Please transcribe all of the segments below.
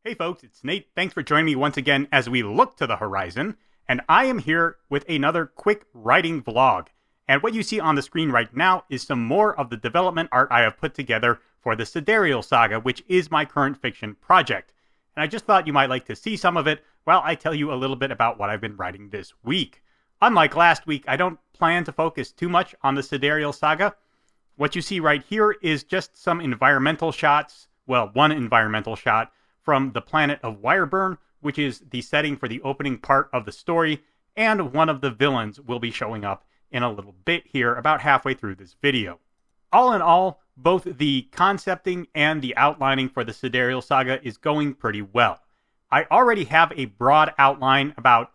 Hey folks, it's Nate. Thanks for joining me once again as we look to the horizon. And I am here with another quick writing vlog. And what you see on the screen right now is some more of the development art I have put together for the Sidereal Saga, which is my current fiction project. And I just thought you might like to see some of it while I tell you a little bit about what I've been writing this week. Unlike last week, I don't plan to focus too much on the Sidereal Saga. What you see right here is just some environmental shots, well, one environmental shot, from the planet of Wireburn, which is the setting for the opening part of the story, and one of the villains will be showing up in a little bit here, about halfway through this video. All in all, both the concepting and the outlining for the Sidereal Saga is going pretty well. I already have a broad outline, about,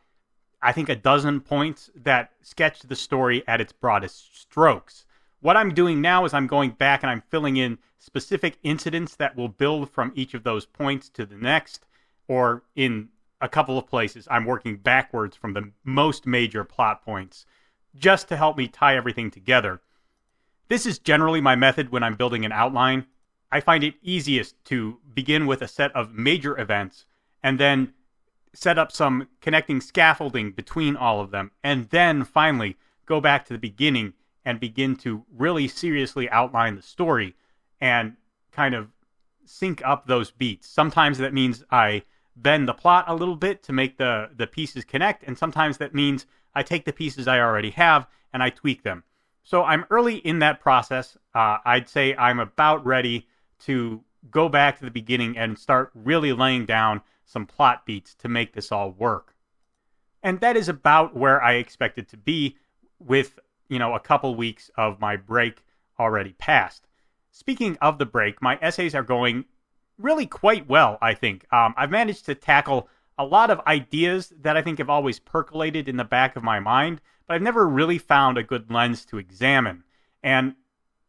I think, a dozen points that sketch the story at its broadest strokes. What I'm doing now is I'm going back and I'm filling in specific incidents that will build from each of those points to the next, or in a couple of places, I'm working backwards from the most major plot points, just to help me tie everything together. This is generally my method when I'm building an outline. I find it easiest to begin with a set of major events, and then set up some connecting scaffolding between all of them, and then finally go back to the beginning and begin to really seriously outline the story and kind of sync up those beats. Sometimes that means I bend the plot a little bit to make the pieces connect, and sometimes that means I take the pieces I already have and I tweak them. So I'm early in that process. I'd say I'm about ready to go back to the beginning and start really laying down some plot beats to make this all work. And that is about where I expect it to be, with, a couple weeks of my break already passed. Speaking of the break, my essays are going really quite well, I think. I've managed to tackle a lot of ideas that I think have always percolated in the back of my mind, but I've never really found a good lens to examine. And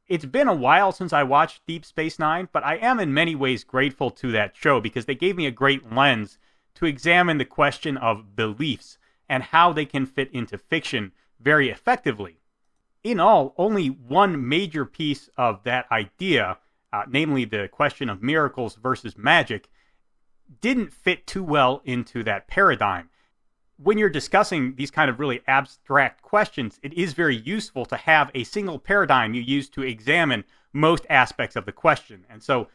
it's been a while since I watched Deep Space Nine, but I am in many ways grateful to that show because they gave me a great lens to examine the question of beliefs and how they can fit into fiction very effectively. In all, only one major piece of that idea, namely the question of miracles versus magic, didn't fit too well into that paradigm. When you're discussing these kind of really abstract questions, it is very useful to have a single paradigm you use to examine most aspects of the question. And so,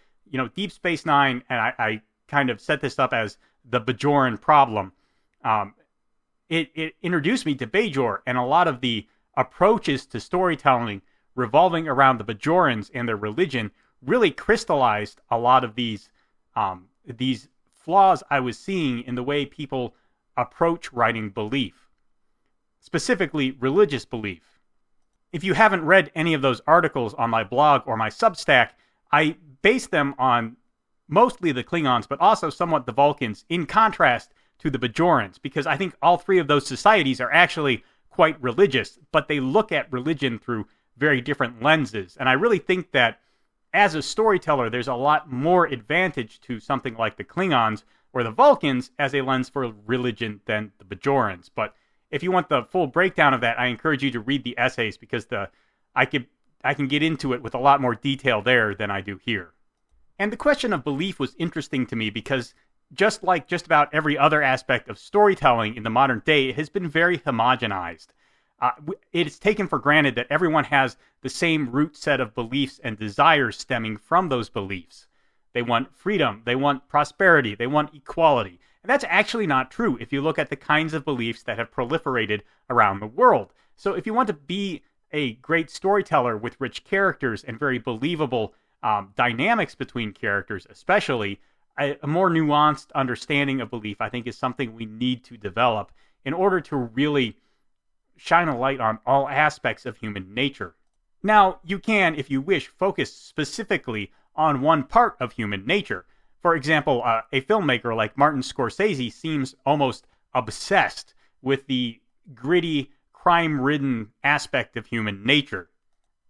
Deep Space Nine, and I kind of set this up as the Bajoran problem, it introduced me to Bajor and a lot of the approaches to storytelling revolving around the Bajorans and their religion really crystallized a lot of these flaws I was seeing in the way people approach writing belief, specifically religious belief. If you haven't read any of those articles on my blog or my Substack, I base them on mostly the Klingons, but also somewhat the Vulcans, in contrast to the Bajorans, because I think all three of those societies are actually quite religious, but they look at religion through very different lenses. And I really think that as a storyteller, there's a lot more advantage to something like the Klingons or the Vulcans as a lens for religion than the Bajorans. But if you want the full breakdown of that, I encourage you to read the essays, because I can get into it with a lot more detail there than I do here. And the question of belief was interesting to me because, just like just about every other aspect of storytelling in the modern day, it has been very homogenized. It is taken for granted that everyone has the same root set of beliefs and desires stemming from those beliefs. They want freedom, they want prosperity, they want equality. And that's actually not true if you look at the kinds of beliefs that have proliferated around the world. So if you want to be a great storyteller with rich characters and very believable dynamics between characters especially, a more nuanced understanding of belief, I think, is something we need to develop in order to really shine a light on all aspects of human nature. Now, you can, if you wish, focus specifically on one part of human nature. For example, a filmmaker like Martin Scorsese seems almost obsessed with the gritty, crime-ridden aspect of human nature.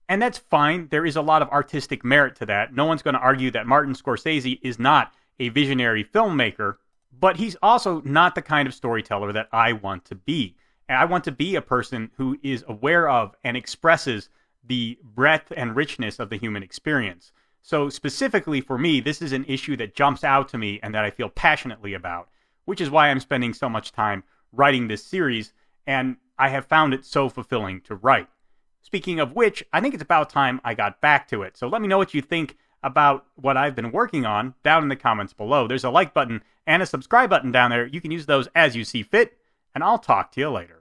And that's fine. There is a lot of artistic merit to that. No one's going to argue that Martin Scorsese is not a visionary filmmaker, but he's also not the kind of storyteller that I want to be. And I want to be a person who is aware of and expresses the breadth and richness of the human experience. So specifically for me, this is an issue that jumps out to me and that I feel passionately about, which is why I'm spending so much time writing this series, and I have found it so fulfilling to write. Speaking of which, I think it's about time I got back to it. So let me know what you think about what I've been working on down in the comments below. There's a like button and a subscribe button down there. You can use those as you see fit, and I'll talk to you later.